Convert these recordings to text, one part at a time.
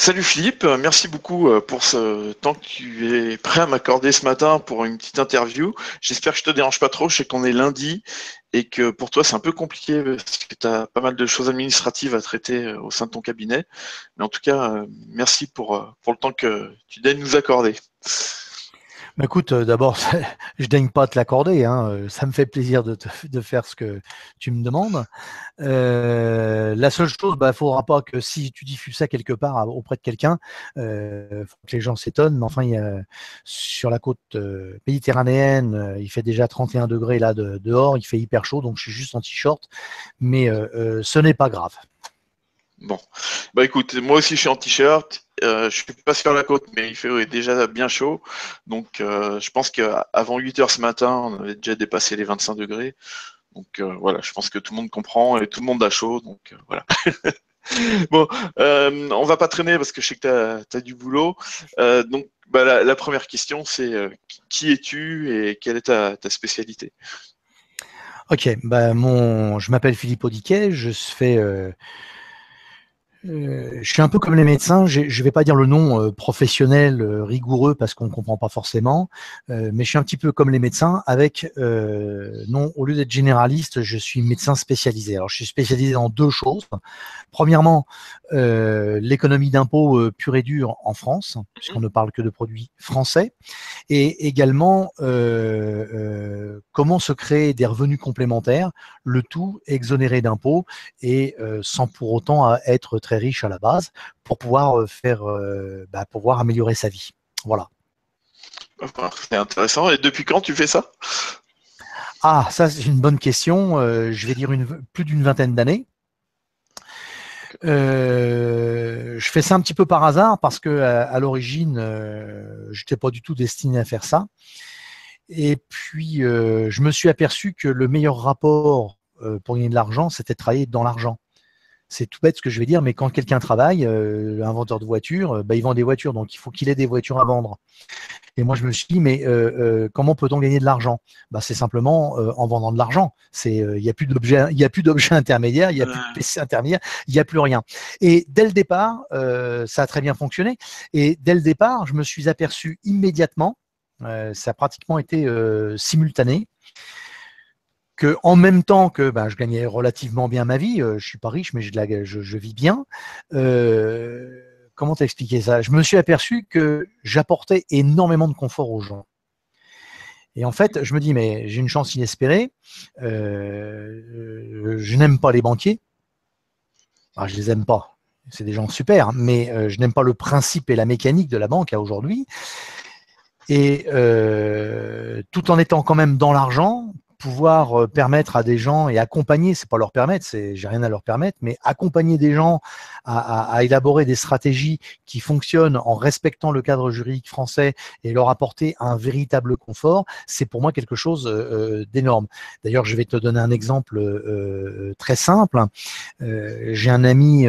Salut Philippe, merci beaucoup pour ce temps que tu es prêt à m'accorder ce matin pour une petite interview. J'espère que je te dérange pas trop, je sais qu'on est lundi et que pour toi c'est un peu compliqué parce que tu as pas mal de choses administratives à traiter au sein de ton cabinet. Mais en tout cas, merci pour le temps que tu daignes nous accorder. Bah, écoute, d'abord, je daigne pas te l'accorder, hein, ça me fait plaisir de faire ce que tu me demandes. La seule chose, bah, faudra pas que si tu diffuses ça quelque part auprès de quelqu'un, faut que les gens s'étonnent. Mais enfin, sur la côte méditerranéenne, il fait déjà 31 degrés là dehors, il fait hyper chaud, donc je suis juste en t-shirt. Mais ce n'est pas grave. Bon, bah écoute, moi aussi je suis en t-shirt, je suis pas sur la côte, mais il fait déjà bien chaud. Donc je pense qu'avant 8 heures ce matin, on avait déjà dépassé les 25 degrés. Donc voilà, je pense que tout le monde comprend et tout le monde a chaud. Donc voilà. Bon, on va pas traîner parce que je sais que tu as, du boulot. Donc bah, la première question, c'est qui es-tu et quelle est ta spécialité? Ok, bah je m'appelle Philippe Audiquet, je suis un peu comme les médecins, je ne vais pas dire le nom professionnel rigoureux parce qu'on ne comprend pas forcément, mais je suis un petit peu comme les médecins avec, non, au lieu d'être généraliste, je suis médecin spécialisé. Alors je suis spécialisé dans deux choses. Premièrement, l'économie d'impôt pure et dure en France, puisqu'on ne parle que de produits français, et également comment se créer des revenus complémentaires, le tout exonéré d'impôts et sans pour autant être très riche à la base pour pouvoir pouvoir améliorer sa vie. Voilà. Enfin, c'est intéressant. Et depuis quand tu fais ça? Ah, ça c'est une bonne question. Je vais dire plus d'une vingtaine d'années. Je fais ça un petit peu par hasard parce que à l'origine, je n'étais pas du tout destiné à faire ça. Et puis, je me suis aperçu que le meilleur rapport pour gagner de l'argent, c'était de travailler dans l'argent. C'est tout bête ce que je vais dire, mais quand quelqu'un travaille, un vendeur de voitures, bah, il vend des voitures, donc il faut qu'il ait des voitures à vendre. Et moi, je me suis dit, mais comment peut-on gagner de l'argent? Bah, c'est simplement en vendant de l'argent. Il n'y a plus d'objets, il y a plus d'objets intermédiaires, il n'y a plus de Euh, PC intermédiaire, il n'y a plus rien. Et dès le départ, ça a très bien fonctionné. Et dès le départ, je me suis aperçu immédiatement, ça a pratiquement été simultané, que en même temps que je gagnais relativement bien ma vie, je suis pas riche, mais je vis bien. Euh, Comment t'expliquer ça? Je me suis aperçu que j'apportais énormément de confort aux gens. Et en fait, je me dis, mais j'ai une chance inespérée. Je n'aime pas les banquiers. Enfin, je les aime pas. C'est des gens super, mais je n'aime pas le principe et la mécanique de la banque à aujourd'hui. Et tout en étant quand même dans l'argent, pouvoir permettre à des gens et accompagner, c'est pas leur permettre, j'ai rien à leur permettre, mais accompagner des gens à élaborer des stratégies qui fonctionnent en respectant le cadre juridique français et leur apporter un véritable confort, c'est pour moi quelque chose d'énorme. D'ailleurs, je vais te donner un exemple très simple. J'ai un ami,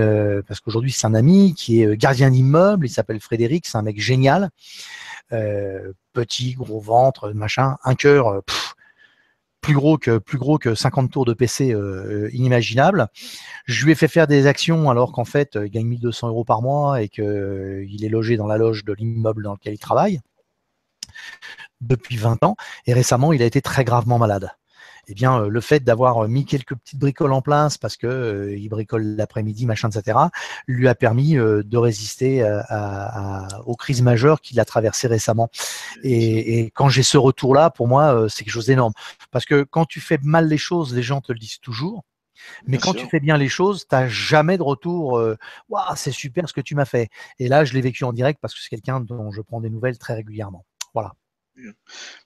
parce qu'aujourd'hui c'est un ami qui est gardien d'immeuble, il s'appelle Frédéric, c'est un mec génial. Petit, gros ventre, machin, un cœur plus gros que 50 tours de PC inimaginable. Je lui ai fait faire des actions alors qu'en fait, il gagne 1 200 € par mois et qu'il est logé dans la loge de l'immeuble dans lequel il travaille depuis 20 ans. Et récemment, il a été très gravement malade. Eh bien, le fait d'avoir mis quelques petites bricoles en place, parce que il bricole l'après-midi, machin, etc., lui a permis de résister aux crises majeures qu'il a traversées récemment. Et quand j'ai ce retour-là, pour moi, c'est quelque chose d'énorme. Parce que quand tu fais mal les choses, les gens te le disent toujours. Mais Bien quand tu sûr. fais bien les choses, tu n'as jamais de retour. Waouh, c'est super ce que tu m'as fait. Et là, je l'ai vécu en direct parce que c'est quelqu'un dont je prends des nouvelles très régulièrement. Voilà.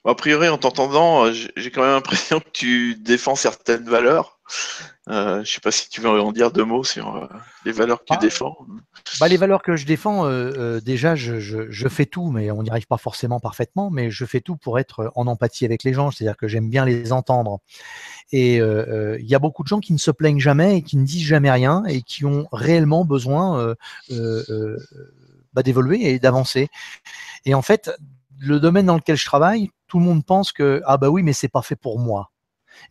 Bon, a priori, en t'entendant, j'ai quand même l'impression que tu défends certaines valeurs. Je sais pas si tu veux en dire deux mots sur les valeurs que tu Ah, défends. les valeurs que je défends, déjà, je fais tout, mais on n'y arrive pas forcément parfaitement, mais je fais tout pour être en empathie avec les gens, c'est-à-dire que j'aime bien les entendre. Et il y a beaucoup de gens qui ne se plaignent jamais et qui ne disent jamais rien et qui ont réellement besoin euh, euh, d'évoluer et d'avancer. Et en fait, le domaine dans lequel je travaille, tout le monde pense que ah bah oui, mais c'est pas fait pour moi.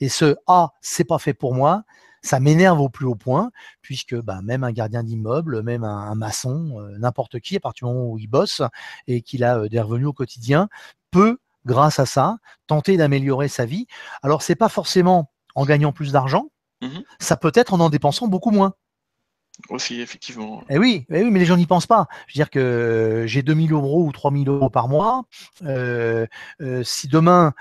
Et ce ah c'est pas fait pour moi, Ça m'énerve au plus haut point, puisque même un gardien d'immeuble, même un maçon, n'importe qui, à partir du moment où il bosse et qu'il a des revenus au quotidien, peut, grâce à ça, tenter d'améliorer sa vie. Alors, c'est pas forcément en gagnant plus d'argent, Mhm. ça peut être en dépensant beaucoup moins. Aussi, effectivement. Eh oui, mais les gens n'y pensent pas. Je veux dire que j'ai 2 000 € ou 3 000 € par mois. Si demain,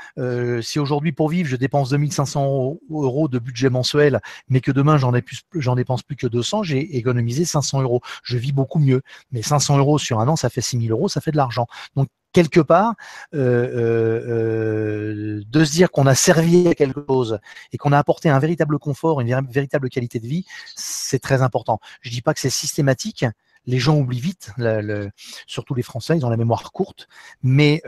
si aujourd'hui pour vivre, je dépense 2 500 € de budget mensuel, mais que demain j'en dépense plus que 200, j'ai économisé 500 €. Je vis beaucoup mieux. Mais 500 € sur un an, ça fait 6 000 €, ça fait de l'argent. Donc quelque part, de se dire qu'on a servi à quelque chose et qu'on a apporté un véritable confort, une véritable qualité de vie, c'est très important. Je dis pas que c'est systématique. Les gens oublient vite, surtout les Français, ils ont la mémoire courte. Mais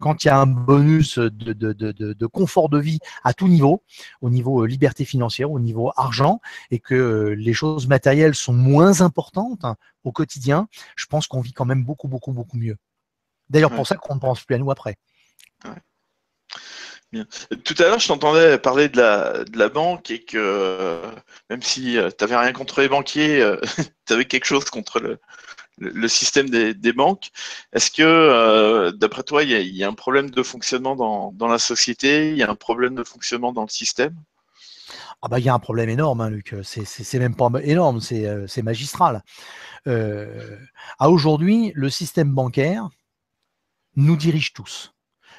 quand il y a un bonus de confort de vie à tout niveau, au niveau liberté financière, au niveau argent, et que les choses matérielles sont moins importantes au quotidien, je pense qu'on vit quand même beaucoup, beaucoup, beaucoup mieux. D'ailleurs, Ouais, pour ça qu'on ne pense plus à nous après. ouais. Bien. Tout à l'heure, je t'entendais parler de la banque et que même si tu n'avais rien contre les banquiers, tu avais quelque chose contre le système des banques. Est-ce que, d'après toi, il y a un problème de fonctionnement dans la société, il y a un problème de fonctionnement dans le système? Ah bah il y a un problème énorme, hein, Luc. C'est même pas énorme, c'est magistral. Euh, à aujourd'hui, le système bancaire nous dirige tous.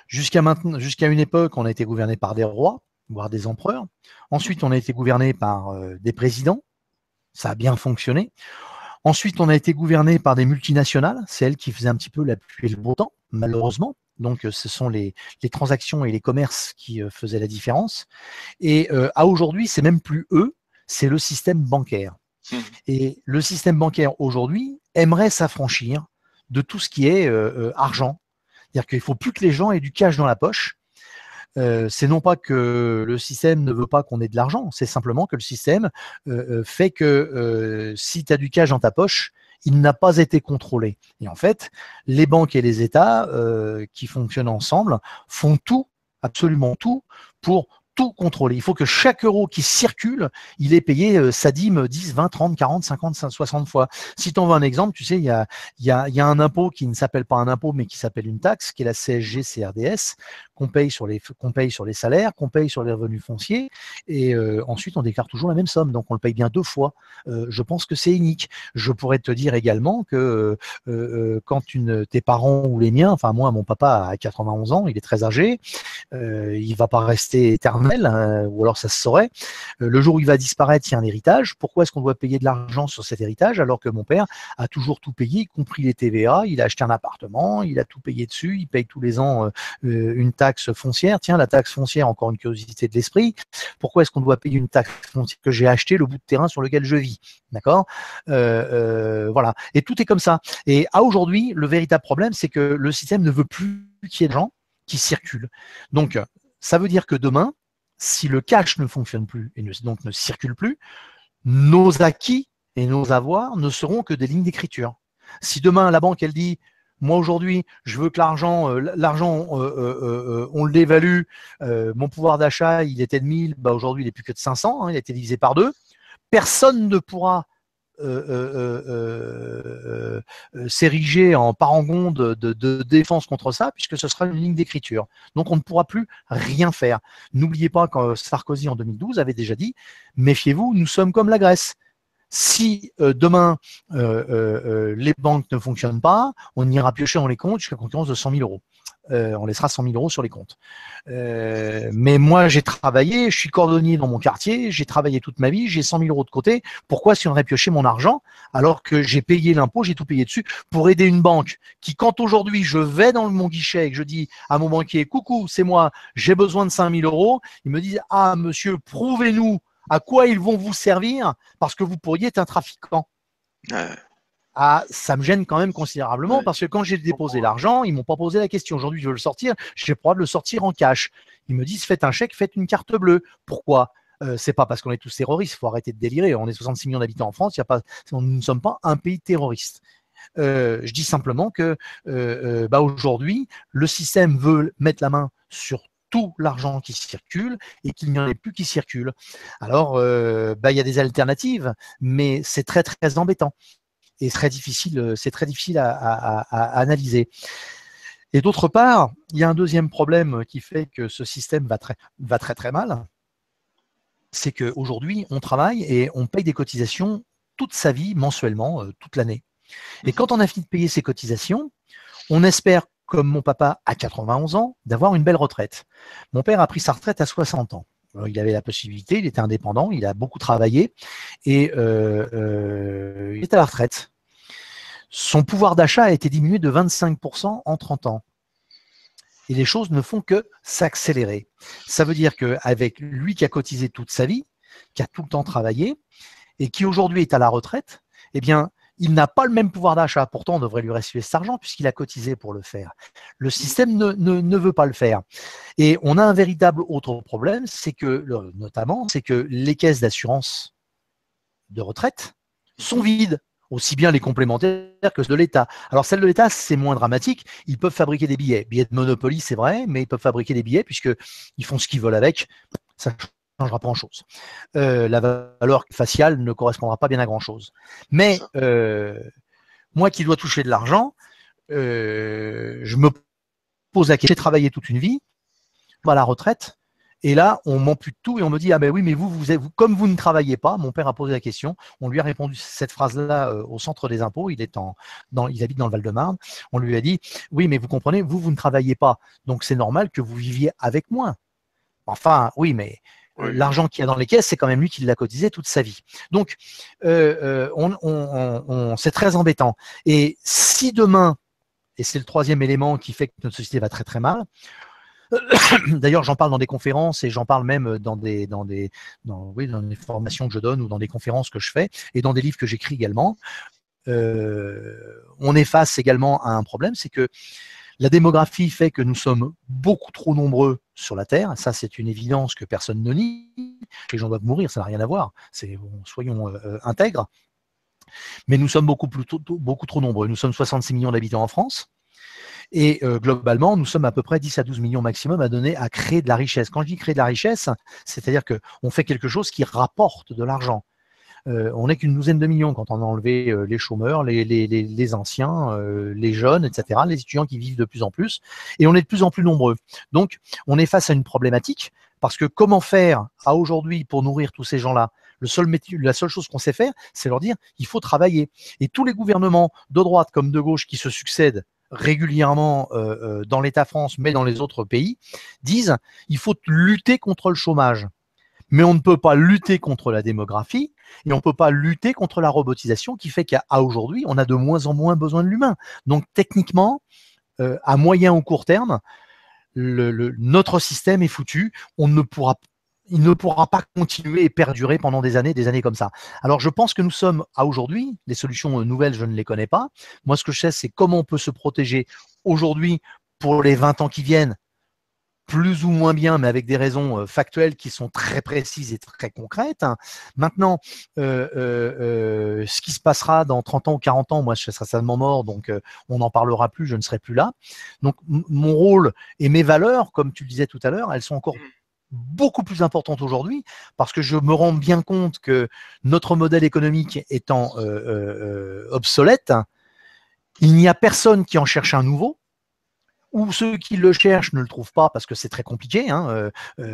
Jusqu'à maintenant, jusqu'à une époque, on a été gouverné par des rois, voire des empereurs. Ensuite, on a été gouverné par des présidents. Ça a bien fonctionné. Ensuite, on a été gouverné par des multinationales, celles qui faisaient un petit peu la pluie et le beau temps, malheureusement. Donc, ce sont les transactions et les commerces qui faisaient la différence. Et à aujourd'hui, c'est même plus eux, c'est le système bancaire. Mhm. Et le système bancaire aujourd'hui aimerait s'affranchir de tout ce qui est argent. C'est-à-dire qu'il ne faut plus que les gens aient du cash dans la poche. C'est non pas que le système ne veut pas qu'on ait de l'argent, c'est simplement que le système fait que si tu as du cash dans ta poche, il n'a pas été contrôlé. Et en fait, les banques et les États qui fonctionnent ensemble font tout, absolument tout, pour tout contrôler. Il faut que chaque euro qui circule, il est payé sa dîme 10, 20, 30, 40, 50, 60 fois. Si tu en veux un exemple, tu sais, il y a un impôt qui ne s'appelle pas un impôt, mais qui s'appelle une taxe, qui est la CSG-CRDS, qu'on paye sur les salaires, qu'on paye sur les revenus fonciers, et ensuite on déclare toujours la même somme, donc on le paye bien 2 fois. Je pense que c'est unique. Je pourrais te dire également que quand tes parents ou les miens, enfin moi, mon papa a 91 ans, il est très âgé, il va pas rester éternel, hein, ou alors ça se saurait. Le jour où il va disparaître, il y a un héritage. Pourquoi est-ce qu'on doit payer de l'argent sur cet héritage alors que mon père a toujours tout payé, y compris les TVA, il a acheté un appartement, il a tout payé dessus, il paye tous les ans une taxe foncière. Tiens, la taxe foncière, encore une curiosité de l'esprit. Pourquoi est-ce qu'on doit payer une taxe foncière que j'ai acheté le bout de terrain sur lequel je vis? D'accord. Voilà. Et tout est comme ça. Et à aujourd'hui, le véritable problème, c'est que le système ne veut plus qu'il y ait de gens qui circulent. Donc, ça veut dire que demain, si le cash ne fonctionne plus et donc ne circule plus, nos acquis et nos avoirs ne seront que des lignes d'écriture. Si demain la banque elle dit moi aujourd'hui je veux que l'argent on l'évalue, mon pouvoir d'achat il était de 1000, aujourd'hui il n'est plus que de 500, hein, il a été divisé par 2, personne ne pourra s'ériger en parangon de défense contre ça, puisque ce sera une ligne d'écriture. Donc on ne pourra plus rien faire. N'oubliez pas que Sarkozy en 2012 avait déjà dit méfiez-vous, nous sommes comme la Grèce. Si demain les banques ne fonctionnent pas, on ira piocher dans les comptes jusqu'à concurrence de 100 000 €. On laissera 100 000 € sur les comptes. Mais moi, j'ai travaillé, je suis cordonnier dans mon quartier, j'ai travaillé toute ma vie, j'ai 100 000 € de côté. Pourquoi si on aurait pioché mon argent alors que j'ai payé l'impôt, j'ai tout payé dessus pour aider une banque qui, quand aujourd'hui je vais dans mon guichet et que je dis à mon banquier, coucou, c'est moi, j'ai besoin de 5 000 €, ils me disent, ah monsieur, prouvez-nous à quoi ils vont vous servir parce que vous pourriez être un trafiquant. Ouais, Ah, ça me gêne quand même considérablement ouais. parce que quand j'ai déposé l'argent, ils m'ont pas posé la question. Aujourd'hui, je veux le sortir, j'ai le droit de le sortir en cash. Ils me disent faites un chèque, faites une carte bleue. Pourquoi? C'est pas parce qu'on est tous terroristes, il faut arrêter de délirer. On est 66 millions d'habitants en France, nous ne sommes pas un pays terroriste. Je dis simplement que aujourd'hui, le système veut mettre la main sur tout l'argent qui circule et qu'il n'y en ait plus qui circule. Alors, il y a des alternatives, mais c'est très très embêtant et c'est très difficile à analyser. Et d'autre part, il y a un deuxième problème qui fait que ce système va très très mal, c'est qu'aujourd'hui, on travaille et on paye des cotisations toute sa vie, mensuellement, toute l'année. Et quand on a fini de payer ces cotisations, on espère, comme mon papa à 91 ans, d'avoir une belle retraite. Mon père a pris sa retraite à 60 ans. Alors, il avait la possibilité, il était indépendant, il a beaucoup travaillé et il est à la retraite. Son pouvoir d'achat a été diminué de 25% en 30 ans. Et les choses ne font que s'accélérer. Ça veut dire qu'avec lui qui a cotisé toute sa vie, qui a tout le temps travaillé, et qui aujourd'hui est à la retraite, eh bien, il n'a pas le même pouvoir d'achat. Pourtant, on devrait lui restituer cet argent puisqu'il a cotisé pour le faire. Le système ne veut pas le faire. Et on a un véritable autre problème, c'est que, notamment, c'est que les caisses d'assurance de retraite sont vides, aussi bien les complémentaires que celles de l'État. Alors celles de l'État, c'est moins dramatique. Ils peuvent fabriquer des billets. Billets de Monopoly, c'est vrai, mais ils peuvent fabriquer des billets puisqu'ils font ce qu'ils veulent avec. Ça ne changera pas grand-chose. La valeur faciale ne correspondra pas bien à grand-chose. Mais moi qui dois toucher de l'argent, je me pose la question, j'ai travaillé toute une vie, à la retraite, et là, on m'ampute tout et on me dit, ah ben oui, mais vous, comme vous ne travaillez pas, mon père a posé la question, on lui a répondu cette phrase-là au centre des impôts, il habite dans le Val-de-Marne, on lui a dit, oui, mais vous comprenez, vous ne travaillez pas, donc c'est normal que vous viviez avec moins. Enfin, oui, mais l'argent qu'il y a dans les caisses, c'est quand même lui qui l'a cotisé toute sa vie. Donc, c'est très embêtant. Et si demain, et c'est le troisième élément qui fait que notre société va très très mal, d'ailleurs, j'en parle dans des conférences et j'en parle même dans des formations que je donne ou dans des conférences que je fais et dans des livres que j'écris également. On est face également à un problème, c'est que la démographie fait que nous sommes beaucoup trop nombreux sur la Terre. Ça, c'est une évidence que personne ne nie. Les gens doivent mourir, ça n'a rien à voir. Soyons intègres. Mais nous sommes beaucoup trop nombreux. Nous sommes 66 millions d'habitants en France. Et globalement, nous sommes à peu près 10 à 12 millions maximum à créer de la richesse. Quand je dis créer de la richesse, c'est-à-dire qu'on fait quelque chose qui rapporte de l'argent. On n'est qu'une douzaine de millions quand on a enlevé les chômeurs, les anciens, les jeunes, etc., les étudiants qui vivent de plus en plus, et on est de plus en plus nombreux. Donc, on est face à une problématique, parce que comment faire à aujourd'hui pour nourrir tous ces gens-là? La seule chose qu'on sait faire, c'est leur dire il faut travailler. Et tous les gouvernements de droite comme de gauche qui se succèdent régulièrement dans l'État France, mais dans les autres pays, disent il faut lutter contre le chômage. Mais on ne peut pas lutter contre la démographie et on ne peut pas lutter contre la robotisation qui fait qu'à aujourd'hui, on a de moins en moins besoin de l'humain. Donc techniquement, à moyen ou court terme, notre système est foutu. Il ne pourra pas continuer et perdurer pendant des années comme ça. Alors je pense que nous sommes à aujourd'hui, les solutions nouvelles, je ne les connais pas. Moi, ce que je sais, c'est comment on peut se protéger aujourd'hui pour les 20 ans qui viennent, plus ou moins bien, mais avec des raisons factuelles qui sont très précises et très concrètes. Maintenant, ce qui se passera dans 30 ans ou 40 ans, moi, je serai certainement mort, donc on n'en parlera plus, je ne serai plus là. Donc, mon rôle et mes valeurs, comme tu le disais tout à l'heure, elles sont encore beaucoup plus importantes aujourd'hui, parce que je me rends bien compte que notre modèle économique étant obsolète, il n'y a personne qui en cherche un nouveau, ou ceux qui le cherchent ne le trouvent pas parce que c'est très compliqué.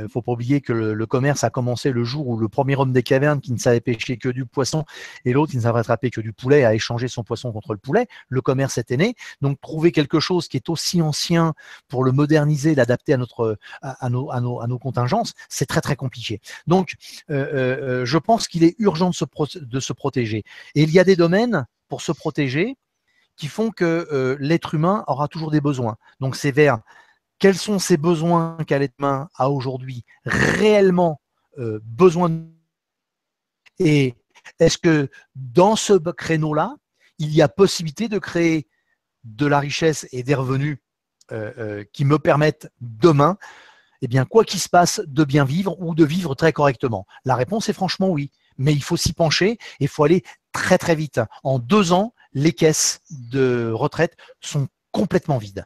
Faut pas oublier que le commerce a commencé le jour où le premier homme des cavernes qui ne savait pêcher que du poisson et l'autre qui ne savait attraper que du poulet a échangé son poisson contre le poulet. Le commerce était né. Donc trouver quelque chose qui est aussi ancien pour le moderniser, l'adapter à nos contingences, c'est très très compliqué. Donc je pense qu'il est urgent de se protéger. Et il y a des domaines pour se protéger qui font que l'être humain aura toujours des besoins. Donc c'est vers quels sont ces besoins qu'a l'être humain à aujourd'hui réellement besoin de... Et est-ce que dans ce créneau-là, il y a possibilité de créer de la richesse et des revenus qui me permettent demain, eh bien, quoi qu'il se passe, de bien vivre ou de vivre très correctement? La réponse est franchement oui. Mais il faut s'y pencher et il faut aller très très vite. En 2 ans, les caisses de retraite sont complètement vides.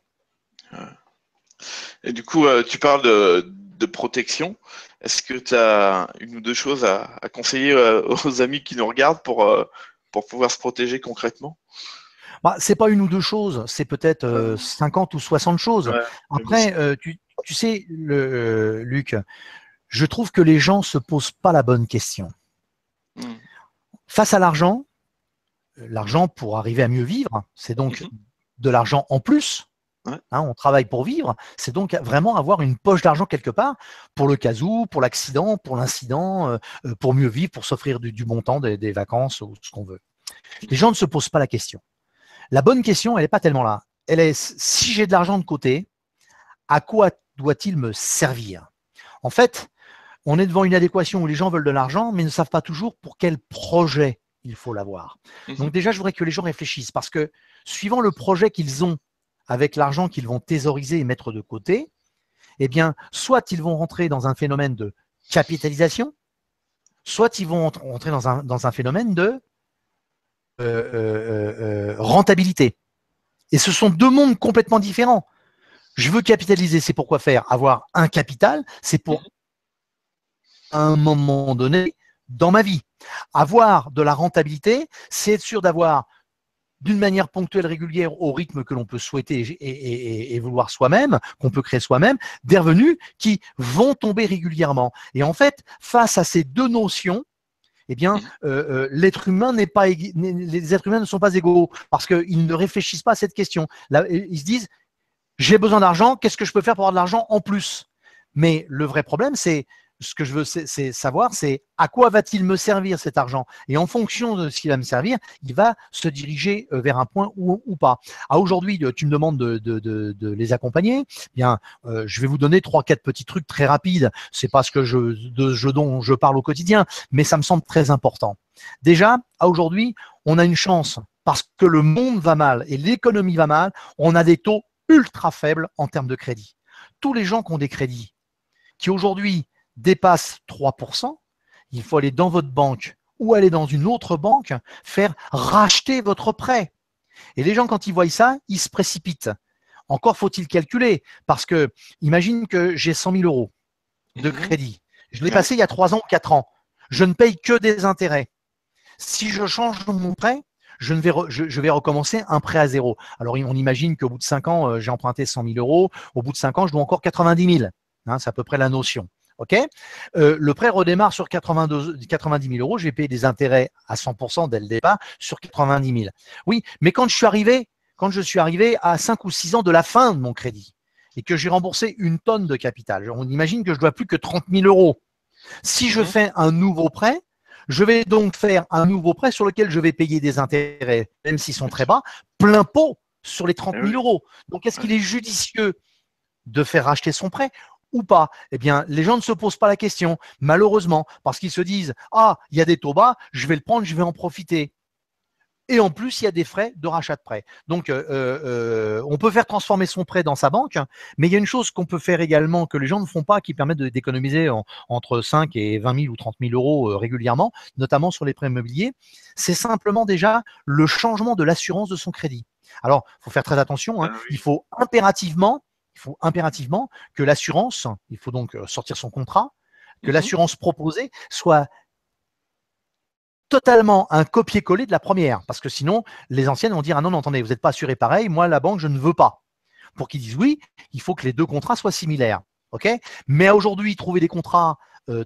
Et du coup, tu parles de protection. Est-ce que tu as une ou deux choses à conseiller aux amis qui nous regardent pour pouvoir se protéger concrètement? Bah, c'est pas une ou deux choses, c'est peut-être Ouais, 50 ou 60 choses. ouais, mais Après, tu sais, Luc, je trouve que les gens se posent pas la bonne question. Hmm. Face à l'argent pour arriver à mieux vivre, c'est donc Mhm. de l'argent en plus. Ouais. Hein, on travaille pour vivre, c'est donc vraiment avoir une poche d'argent quelque part pour le cas où, pour l'accident, pour l'incident, pour mieux vivre, pour s'offrir du bon temps, des vacances ou ce qu'on veut. Les gens ne se posent pas la question. La bonne question, elle n'est pas tellement là. Elle est, si j'ai de l'argent de côté, à quoi doit-il me servir? En fait, on est devant une adéquation où les gens veulent de l'argent, mais ne savent pas toujours pour quel projet il faut l'avoir. Mhm. Donc déjà, je voudrais que les gens réfléchissent parce que suivant le projet qu'ils ont avec l'argent qu'ils vont thésauriser et mettre de côté, eh bien, soit ils vont rentrer dans un phénomène de capitalisation, soit ils vont rentrer dans un phénomène de rentabilité. Et ce sont deux mondes complètement différents. Je veux capitaliser, c'est pourquoi faire? Avoir un capital, c'est pour Mhm. un moment donné dans ma vie. Avoir de la rentabilité, c'est être sûr d'avoir d'une manière ponctuelle, régulière, au rythme que l'on peut souhaiter et vouloir soi-même, qu'on peut créer soi-même, des revenus qui vont tomber régulièrement. Et en fait, face à ces deux notions, eh bien, Mhm. l'être humain n'est pas les êtres humains ne sont pas égaux parce qu'ils ne réfléchissent pas à cette question. Là, ils se disent j'ai besoin d'argent, qu'est-ce que je peux faire pour avoir de l'argent en plus? Mais le vrai problème, c'est ce que je veux c'est savoir, c'est à quoi va-t-il me servir cet argent? Et en fonction de ce qu'il va me servir, il va se diriger vers un point ou pas. Aujourd'hui, tu me demandes de les accompagner. Bien, je vais vous donner trois, quatre petits trucs très rapides. C'est pas ce dont je parle au quotidien, mais ça me semble très important. Déjà, à aujourd'hui, on a une chance parce que le monde va mal et l'économie va mal. On a des taux ultra faible en termes de crédit. Tous les gens qui ont des crédits, qui aujourd'hui dépassent 3%, il faut aller dans votre banque ou aller dans une autre banque, faire racheter votre prêt. Et les gens, quand ils voient ça, ils se précipitent. Encore faut-il calculer, parce que imagine que j'ai 100 000 euros de Mhm. crédit. Je l'ai Ouais. passé il y a 3 ans ou 4 ans. Je ne paye que des intérêts. Si je change mon prêt, je vais recommencer un prêt à zéro. Alors, on imagine qu'au bout de 5 ans, j'ai emprunté 100 000 euros. Au bout de 5 ans, je dois encore 90 000. Hein, c'est à peu près la notion. OK. Le prêt redémarre sur 90 000 euros. Je vais payer des intérêts à 100% dès le départ sur 90 000. Oui, mais quand je suis arrivé à 5 ou 6 ans de la fin de mon crédit et que j'ai remboursé une tonne de capital, on imagine que je dois plus que 30 000 euros. Si je Mhm. fais un nouveau prêt, je vais donc faire un nouveau prêt sur lequel je vais payer des intérêts, même s'ils sont Bien très sûr. bas, plein pot sur les Eh 30 oui. 000 euros. Donc, est-ce Ouais. qu'il est judicieux de faire racheter son prêt ou pas? Eh bien, les gens ne se posent pas la question, malheureusement, parce qu'ils se disent ah, il y a des taux bas, je vais le prendre, je vais en profiter. Et en plus, il y a des frais de rachat de prêt. Donc, on peut faire transformer son prêt dans sa banque, mais il y a une chose qu'on peut faire également que les gens ne font pas, qui permet d'économiser entre 5 et 20 000 ou 30 000 euros régulièrement, notamment sur les prêts immobiliers. C'est simplement déjà le changement de l'assurance de son crédit. Alors, il faut faire très attention. Hein, Ah il oui. faut impérativement que l'assurance, il faut donc sortir son contrat, que Mhm. l'assurance proposée soit totalement un copier-coller de la première. Parce que sinon, les anciennes vont dire ah non, non, attendez, vous n'êtes pas assuré pareil, moi, la banque, je ne veux pas. Pour qu'ils disent oui, il faut que les deux contrats soient similaires. OK? Mais aujourd'hui, trouver des contrats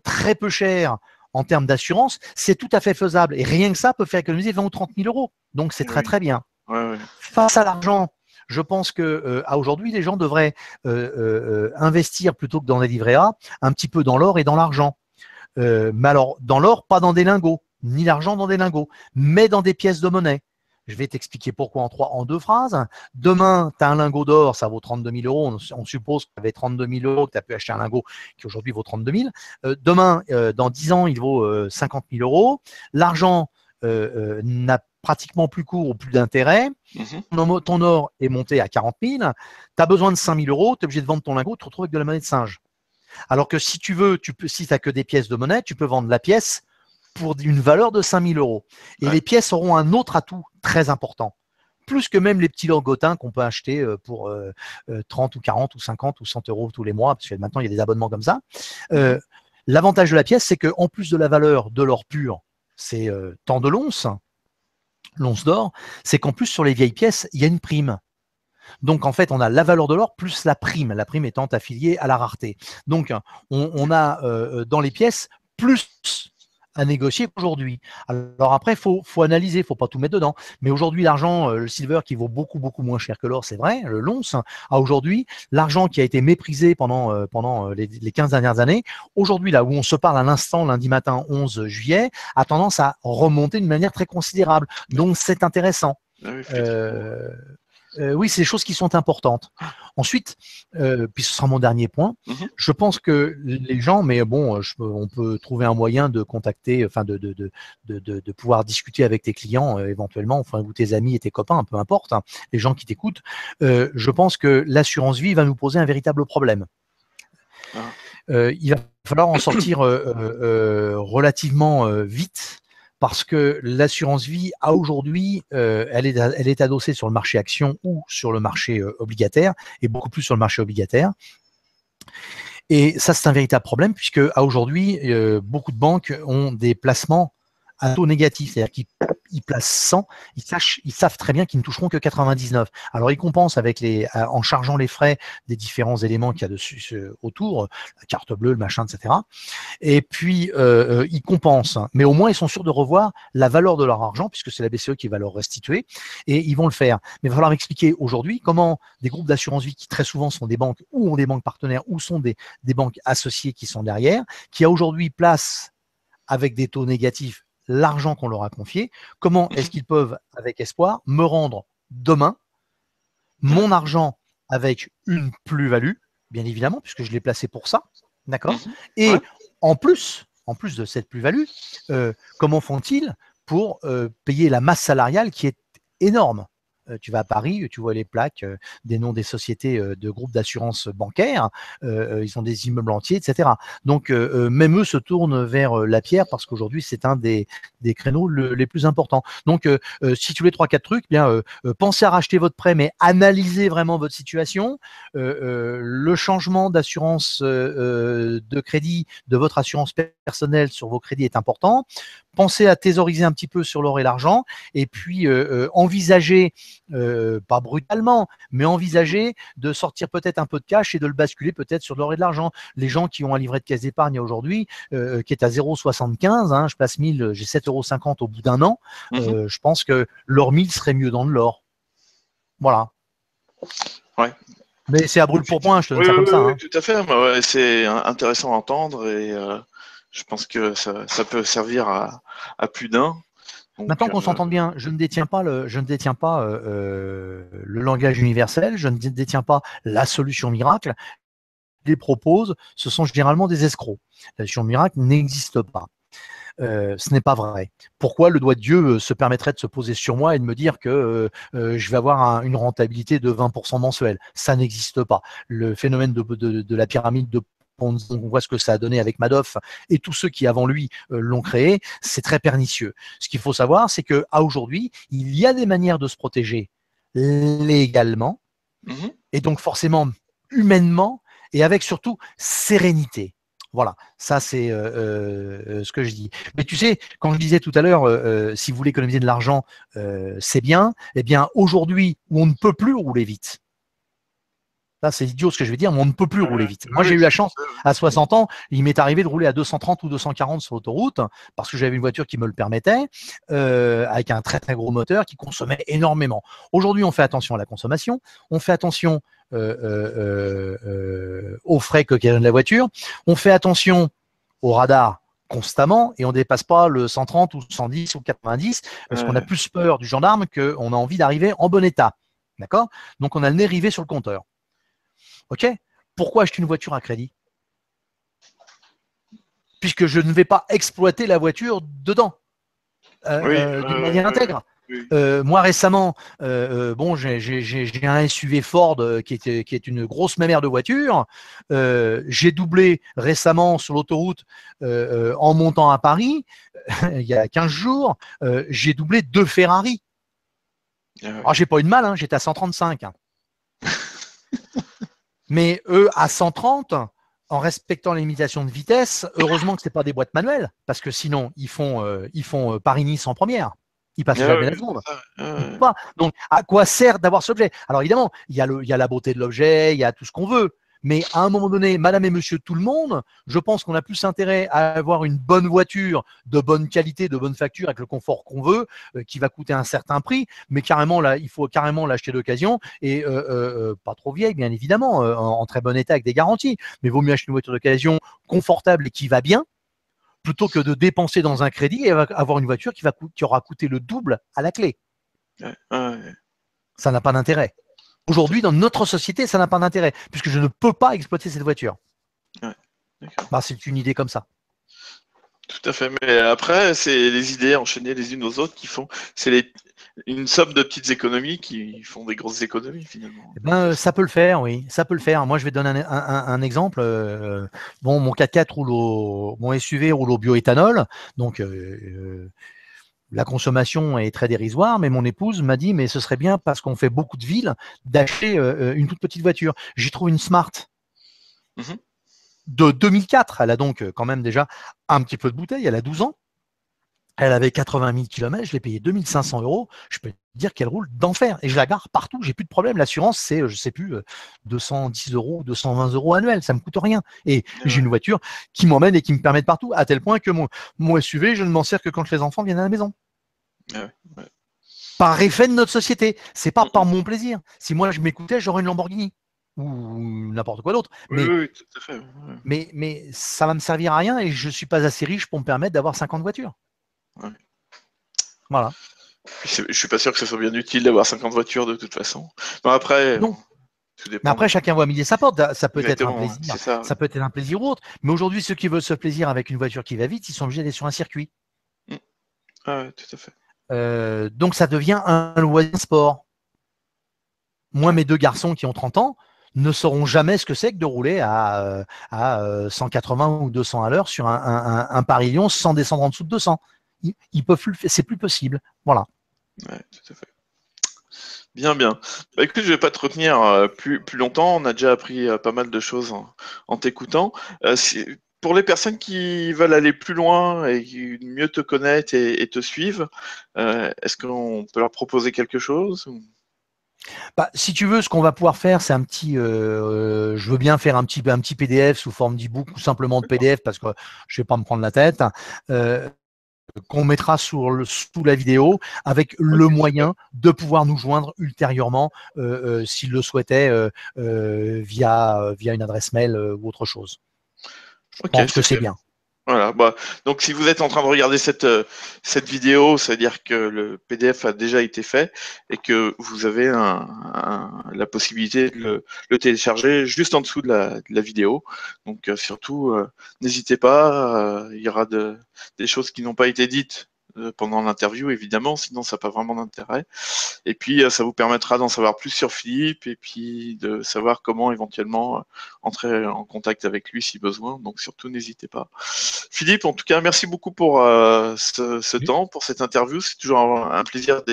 très peu chers en termes d'assurance, c'est tout à fait faisable. Et rien que ça peut faire économiser 20 ou 30 000 euros. Donc, c'est Eh très, oui. très bien. Ouais, ouais. Face à l'argent, je pense que à aujourd'hui, les gens devraient investir plutôt que dans des livrets A, un petit peu dans l'or et dans l'argent. Mais alors, dans l'or, pas dans des lingots, ni l'argent dans des lingots, mais dans des pièces de monnaie. Je vais t'expliquer pourquoi en deux phrases. Demain, tu as un lingot d'or, ça vaut 32 000 euros. On suppose que tu avais 32 000 euros, que tu as pu acheter un lingot qui aujourd'hui vaut 32 000. Demain, dans 10 ans, il vaut 50 000 euros. L'argent n'a pratiquement plus cours ou plus d'intérêt. Mhm. Ton or est monté à 40 000. Tu as besoin de 5 000 euros, tu es obligé de vendre ton lingot, tu te retrouves avec de la monnaie de singe. Alors que si tu veux, si tu n'as que des pièces de monnaie, tu peux vendre la pièce pour une valeur de 5 000 euros. Et Ouais. les pièces auront un autre atout très important. plus que même les petits logotins qu'on peut acheter pour 30 ou 40 ou 50 ou 100 euros tous les mois, parce que maintenant il y a des abonnements comme ça. L'avantage de la pièce, c'est qu'en plus de la valeur de l'or pur, c'est tant de l'once d'or, c'est qu'en plus sur les vieilles pièces, il y a une prime. Donc, en fait, on a la valeur de l'or plus la prime étant affiliée à la rareté. Donc, on a dans les pièces plus à négocier qu'aujourd'hui. Alors après, faut analyser, faut pas tout mettre dedans. Mais aujourd'hui, l'argent, le silver qui vaut beaucoup, beaucoup moins cher que l'or, c'est vrai, l'once, à aujourd'hui, l'argent qui a été méprisé pendant les 15 dernières années, aujourd'hui, là où on se parle à l'instant, lundi matin 11 juillet, a tendance à remonter d'une manière très considérable. Donc, c'est intéressant. Oui, c'est des choses qui sont importantes. Ensuite, puis ce sera mon dernier point, je pense que les gens, mais bon, on peut trouver un moyen de contacter, enfin de pouvoir discuter avec tes clients éventuellement, enfin ou tes amis et tes copains, peu importe, hein, les gens qui t'écoutent. Je pense que l'assurance vie va nous poser un véritable problème. Il va falloir en sortir relativement vite. Parce que l'assurance vie, à aujourd'hui, elle est adossée sur le marché action ou sur le marché obligataire, et beaucoup plus sur le marché obligataire. Et ça, c'est un véritable problème, puisque à aujourd'hui, beaucoup de banques ont des placements à taux négatif, c'est-à-dire qu'ils placent 100, ils savent très bien qu'ils ne toucheront que 99. Alors ils compensent en chargeant les frais des différents éléments qu'il y a dessus autour, la carte bleue, le machin, etc. Et puis ils compensent, mais au moins ils sont sûrs de revoir la valeur de leur argent, puisque c'est la BCE qui va leur restituer, et ils vont le faire. Mais il va falloir m'expliquer aujourd'hui comment des groupes d'assurance vie qui très souvent sont des banques ou ont des banques partenaires ou sont des banques associées qui sont derrière, qui aujourd'hui placent avec des taux négatifs l'argent qu'on leur a confié, comment est-ce qu'ils peuvent, avec espoir, me rendre demain mon argent avec une plus-value, bien évidemment, puisque je l'ai placé pour ça, d'accord? Et en plus de cette plus-value, comment font-ils pour payer la masse salariale qui est énorme? Tu vas à Paris, tu vois les plaques des noms des sociétés de groupes d'assurance bancaire, ils ont des immeubles entiers, etc. Donc, même eux se tournent vers la pierre parce qu'aujourd'hui, c'est un des créneaux les plus importants. Donc, si tu voulais 3-4 trucs, bien, pensez à racheter votre prêt, mais analysez vraiment votre situation. Le changement d'assurance de crédit de votre assurance personnelle sur vos crédits est important. Pensez à thésauriser un petit peu sur l'or et l'argent, et puis envisager, pas brutalement, mais envisager de sortir peut-être un peu de cash et de le basculer peut-être sur l'or et de l'argent. Les gens qui ont un livret de caisse d'épargne aujourd'hui, qui est à 0,75, hein, je place 1000, j'ai 7,50 € au bout d'un an, je pense que l'or 1000 serait mieux dans de l'or. Voilà. Ouais. Mais c'est à brûle pour point, je te donne ça comme ça. Oui, tout à fait. Ouais, c'est intéressant à entendre et je pense que ça peut servir à plus d'un. Donc, maintenant qu'on s'entende bien, je ne détiens pas le langage universel, je ne détiens pas la solution miracle. Les propose, ce sont généralement des escrocs. La solution miracle n'existe pas. Ce n'est pas vrai. Pourquoi le doigt de Dieu se permettrait de se poser sur moi et de me dire que je vais avoir une rentabilité de 20% mensuelle? Ça n'existe pas. Le phénomène de la pyramide de Ponzi, on voit ce que ça a donné avec Madoff et tous ceux qui avant lui l'ont créé, c'est très pernicieux. Ce qu'il faut savoir, c'est qu'à aujourd'hui, il y a des manières de se protéger légalement et donc forcément humainement et avec surtout sérénité. Voilà, ça c'est ce que je dis. Mais tu sais, quand je disais tout à l'heure, si vous voulez économiser de l'argent, c'est bien. Eh bien, aujourd'hui, où on ne peut plus rouler vite, là c'est idiot ce que je vais dire, mais on ne peut plus rouler vite. Moi, j'ai eu la chance, à 60 ans, il m'est arrivé de rouler à 230 ou 240 sur l'autoroute, parce que j'avais une voiture qui me le permettait, avec un très très gros moteur qui consommait énormément. Aujourd'hui, on fait attention à la consommation, on fait attention aux frais que donne la voiture, on fait attention au radar constamment et on ne dépasse pas le 130 ou 110 ou 90 parce qu'on a plus peur du gendarme qu'on a envie d'arriver en bon état. D'accord? Donc on a le nez rivé sur le compteur. Ok? Pourquoi acheter une voiture à crédit? Puisque je ne vais pas exploiter la voiture dedans d'une manière intègre. Moi récemment, bon, j'ai un SUV Ford qui est une grosse mémère de voiture. J'ai doublé récemment sur l'autoroute en montant à Paris, il y a 15 jours, j'ai doublé 2 Ferrari. Alors, j'ai pas eu de mal, hein, j'étais à 135. Hein. Mais eux, à 130, en respectant les limitations de vitesse, heureusement que ce n'est pas des boîtes manuelles, parce que sinon, ils font Paris-Nice en première. Ils passent jamais la seconde. Ils peuvent pas. Donc, à quoi sert d'avoir cet objet? Alors, évidemment, il y a la beauté de l'objet, il y a tout ce qu'on veut. Mais à un moment donné, madame et monsieur tout le monde, je pense qu'on a plus intérêt à avoir une bonne voiture de bonne qualité, de bonne facture, avec le confort qu'on veut, qui va coûter un certain prix, mais carrément là, il faut carrément l'acheter d'occasion et pas trop vieille, bien évidemment, en très bon état avec des garanties. Mais vaut mieux acheter une voiture d'occasion confortable et qui va bien, plutôt que de dépenser dans un crédit et avoir une voiture qui aura coûté le double à la clé. Ça n'a pas d'intérêt. Aujourd'hui, dans notre société, ça n'a pas d'intérêt, puisque je ne peux pas exploiter cette voiture. Bah, c'est une idée comme ça. Tout à fait. Mais après, c'est les idées enchaînées les unes aux autres qui font. C'est une somme de petites économies qui font des grosses économies finalement. Eh ben, ça peut le faire, oui. Ça peut le faire. Moi, je vais te donner un exemple. Bon, mon 4x4 mon SUV roule au bioéthanol, donc la consommation est très dérisoire, mais mon épouse m'a dit, mais ce serait bien, parce qu'on fait beaucoup de villes, d'acheter une toute petite voiture. J'y trouve une Smart de 2004. Elle a donc quand même déjà un petit peu de bouteille. Elle a 12 ans. Elle avait 80 000 km. Je l'ai payé 2 500 €. Je peux te dire qu'elle roule d'enfer. Et je la gare partout. J'ai plus de problème. L'assurance, c'est, je sais plus, 210 €, 220 € annuels. Ça me coûte rien. Et j'ai une voiture qui m'emmène et qui me permet de partout, à tel point que mon SUV, je ne m'en sers que quand les enfants viennent à la maison. Par effet de notre société. C'est pas par mon plaisir. Si moi je m'écoutais, j'aurais une Lamborghini ou n'importe quoi d'autre. Oui, tout à fait. Mais ça va me servir à rien et je suis pas assez riche pour me permettre d'avoir 50 voitures. Voilà. Je suis pas sûr que ce soit bien utile d'avoir 50 voitures de toute façon. Bon, après, non. Mais après, chacun voit midi et sa porte. Ça peut être un plaisir. Ça peut être un plaisir ou autre. Mais aujourd'hui, ceux qui veulent ce plaisir avec une voiture qui va vite, ils sont obligés d'aller sur un circuit. Ah, tout à fait. Donc ça devient un loisir sport. Moi, mes deux garçons qui ont 30 ans ne sauront jamais ce que c'est que de rouler à 180 ou 200 à l'heure sur un Paris-Lyon sans descendre en dessous de 200. Ils peuvent plus, c'est plus possible. Voilà. Ouais, tout à fait. Bien. Bah, écoute, je vais pas te retenir plus longtemps. On a déjà appris pas mal de choses en t'écoutant. Pour les personnes qui veulent aller plus loin et qui mieux te connaître et te suivent, est-ce qu'on peut leur proposer quelque chose ou... Bah, si tu veux, ce qu'on va pouvoir faire, c'est un petit. Je veux bien faire un petit PDF sous forme d'e-book ou simplement de PDF parce que je vais pas me prendre la tête. Qu'on mettra sous la vidéo avec le moyen de pouvoir nous joindre ultérieurement s'il le souhaitait via une adresse mail ou autre chose. Je pense que c'est bien. Voilà, bah, donc si vous êtes en train de regarder cette vidéo, c'est-à-dire que le PDF a déjà été fait et que vous avez la possibilité de le télécharger juste en dessous de la vidéo. Donc surtout, n'hésitez pas, il y aura des choses qui n'ont pas été dites pendant l'interview, évidemment, sinon ça n'a pas vraiment d'intérêt. Et puis, ça vous permettra d'en savoir plus sur Philippe et puis de savoir comment éventuellement entrer en contact avec lui si besoin. Donc, surtout, n'hésitez pas. Philippe, en tout cas, merci beaucoup pour ce temps, pour cette interview. C'est toujours un plaisir.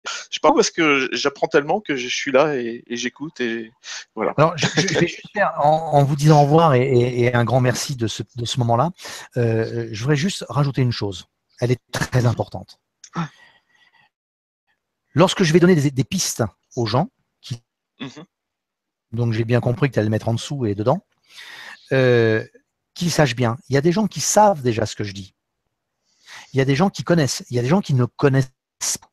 Je sais pas parce que j'apprends tellement que je suis là et j'écoute et voilà. Alors, je vais juste faire, en vous disant au revoir et un grand merci de ce moment-là, je voudrais juste rajouter une chose. Elle est très importante. Lorsque je vais donner des pistes aux gens, donc j'ai bien compris que tu allais le mettre en dessous et dedans, qu'ils sachent bien. Il y a des gens qui savent déjà ce que je dis. Il y a des gens qui connaissent. Il y a des gens qui ne connaissent pas.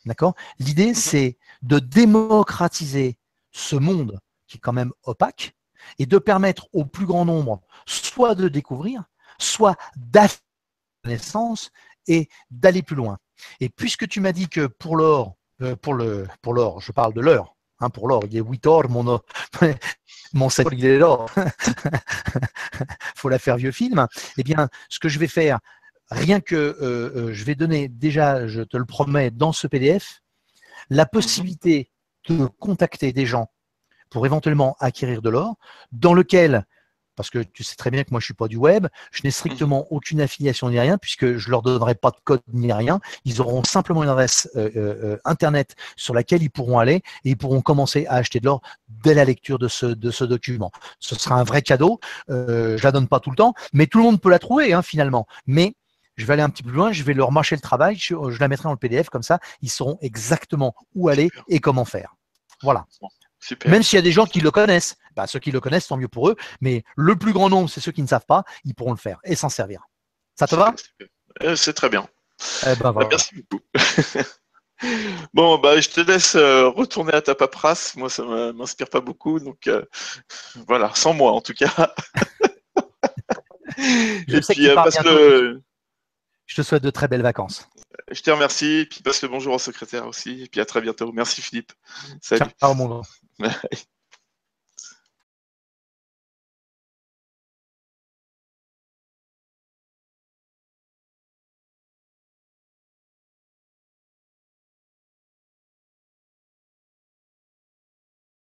D'accord ? L'idée, c'est de démocratiser ce monde qui est quand même opaque et de permettre au plus grand nombre soit de découvrir, soit d'affiner la connaissance et d'aller plus loin. Et puisque tu m'as dit que pour l'or, je parle de l'heure, hein, pour l'or, il est 8 heures, mon cerveau, il est l'or. Faut la faire vieux film. Eh bien, ce que je vais faire, rien que je vais donner déjà, je te le promets, dans ce PDF, la possibilité de contacter des gens pour éventuellement acquérir de l'or, dans lequel parce que tu sais très bien que moi je suis pas du web, je n'ai strictement aucune affiliation ni rien, puisque je leur donnerai pas de code ni rien. Ils auront simplement une adresse internet sur laquelle ils pourront aller et ils pourront commencer à acheter de l'or dès la lecture de ce document. Ce sera un vrai cadeau. Je la donne pas tout le temps, mais tout le monde peut la trouver finalement. Mais je vais aller un petit peu plus loin, je vais leur marcher le travail, je la mettrai dans le PDF, comme ça, ils sauront exactement où aller et comment faire. Voilà. Bon, super. Même s'il y a des gens qui le connaissent, ceux qui le connaissent, tant mieux pour eux, mais le plus grand nombre, c'est ceux qui ne savent pas, ils pourront le faire et s'en servir. Ça te va? C'est très bien. Voilà. Merci beaucoup. Bon, je te laisse retourner à ta paperasse. Moi, ça ne m'inspire pas beaucoup. Donc, voilà, sans moi en tout cas. Je Et sais que puis, tu pars passe bientôt. le... Je te souhaite de très belles vacances. Je te remercie. Et puis, passe le bonjour au secrétaire aussi. Et puis, à très bientôt. Merci, Philippe. Salut. Ciao, mon grand.